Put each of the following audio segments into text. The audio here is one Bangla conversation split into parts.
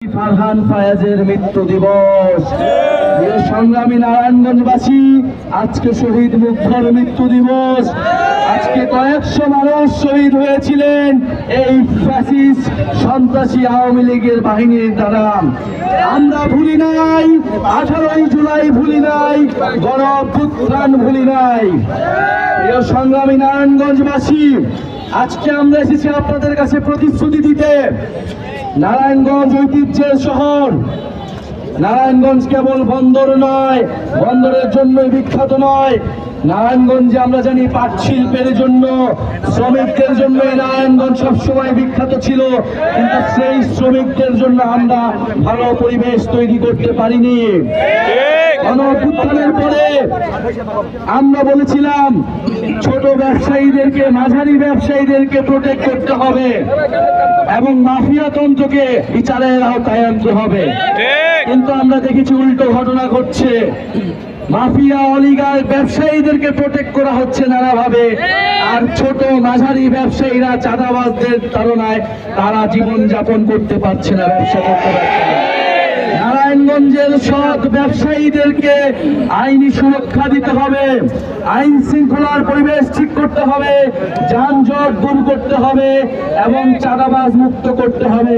ফারহান ফায়াজের মৃত্যু দিবস। সংগ্রামী নারায়ণগঞ্জবাসী, আজকে শহীদ মুগ্ধর মৃত্যু দিবস। আজকে কয়েকশো মানুষ শহীদ হয়েছিলেন এই ফ্যাসিস্ট সন্ত্রাসী আওয়ামী লীগের বাহিনীর দ্বারা। আমরা ভুলি নাই 18ই জুলাই, ভুলি নাই গণ অভ্যুত্থান, ভুলি নাই। প্রিয় সংগ্রামী নারায়ণগঞ্জবাসী, আজকে আমরা এসেছি আপনাদের কাছে প্রতিশ্রুতি দিতে। নারায়ণগঞ্জ ঐতিহ্যের শহর। নারায়ণগঞ্জ কেবল বন্দর নয়, বন্দরের জন্যই বিখ্যাত নয়। নারায়ণগঞ্জে আমরা জানি পাট শিল্পের জন্য, শ্রমিকদের জন্য নারায়ণগঞ্জ সবসময় বিখ্যাত ছিল, কিন্তু সেই শ্রমিকদের জন্য আমরা ভালো পরিবেশ তৈরি করতে পারিনি। গণঅভ্যুত্থানের পরে আমরা বলেছিলাম ছোট ব্যবসায়ীদেরকে, মাঝারি ব্যবসায়ীদেরকে প্রোটেক্ট করতে হবে এবং মাফিয়া তন্ত্রকে বিচারের আওতায় আনতে হবে। কিন্তু আমরা দেখেছি উল্টো ঘটনা ঘটছে। মাফিয়া অলিগার ব্যবসায়ীদেরকে প্রোটেক্ট করা হচ্ছে নানাভাবে, আর ছোট মাঝারি ব্যবসায়ীরা চাঁদাবাজদের তাড়নায় তারা জীবন যাপন করতে পারছে না, ব্যবসা করতে পারছে না। নারায়ণগঞ্জের সৎ ব্যবসায়ীদেরকে আইনি সুরক্ষা দিতে হবে, আইন শৃঙ্খলার পরিবেশ ঠিক করতে হবে, যানজট দূর করতে হবে এবং চাঁদাবাজ মুক্ত করতে হবে।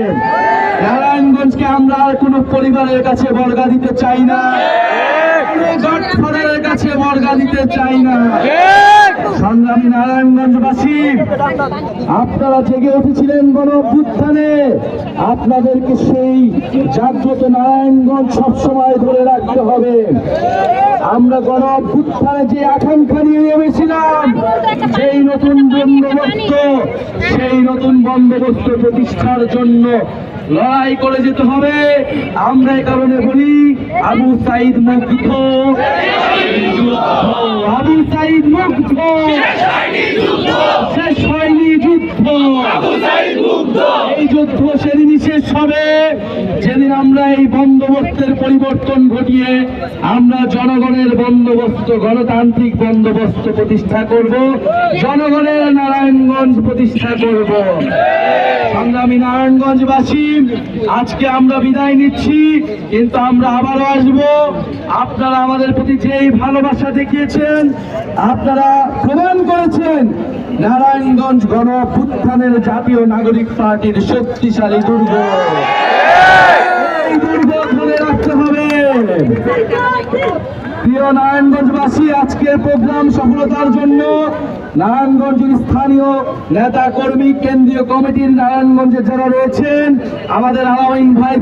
নারায়ণগঞ্জকে আমরা আর কোনো পরিবারের কাছে বর্গা দিতে চাই না, গডফাদারের কাছে বর্গা দিতে চাই না। সংগ্রামী নারায়ণগঞ্জবাসী, আপনারা জেগে উঠেছিলেন গণ অভ্যুত্থানে, আপনাদেরকে সেই জাগ্রত নারায়ণগঞ্জ সবসময় ধরে রাখতে হবে। আমরা গণ অভ্যুত্থানে যে আকাঙ্ক্ষা নিয়ে নেমেছিলাম, সেই নতুন বন্দোবস্ত, সেই নতুন বন্দোবস্ত প্রতিষ্ঠার জন্য লড়াই করে যেতে হবে। আমরা এই কারণে বলি আবু সাইদ মুগ্ধ, আবু সাইদ মুগ্ধ, শেষ হয়নি যুদ্ধ। এই যুদ্ধ সেদিনই শেষ হবে যেদিন আমরা এই বন্দোবস্তের পরিবর্তন ঘটিয়ে আমরা জনগণের বন্দোবস্ত, গণতান্ত্রিক বন্দোবস্ত প্রতিষ্ঠা করব, জনগণের নারায়ণগঞ্জ প্রতিষ্ঠা করব। সংগ্রামী নারায়ণগঞ্জবাসী, আজকে আমরা বিদায় নিচ্ছি, কিন্তু আমরা আবারও আসব। আপনারা আমাদের প্রতি যেই ভালোবাসা দেখিয়েছেন, আপনারা প্রমাণ করেছেন নারায়ণগঞ্জ গণ অভ্যুত্থানের জাতীয় নাগরিক পার্টির শক্তিশালী দুর্গ। এই দুর্গ ধরে রাখতে হবে। প্রিয় নারায়ণগঞ্জবাসী, আজকের প্রোগ্রাম সফলতার জন্য নারায়ণগঞ্জের স্থানীয় নেতা কর্মী, কেন্দ্রীয় কমিটির নারায়ণগঞ্জে যারা রয়েছেন, আমাদের আলামিন ভাই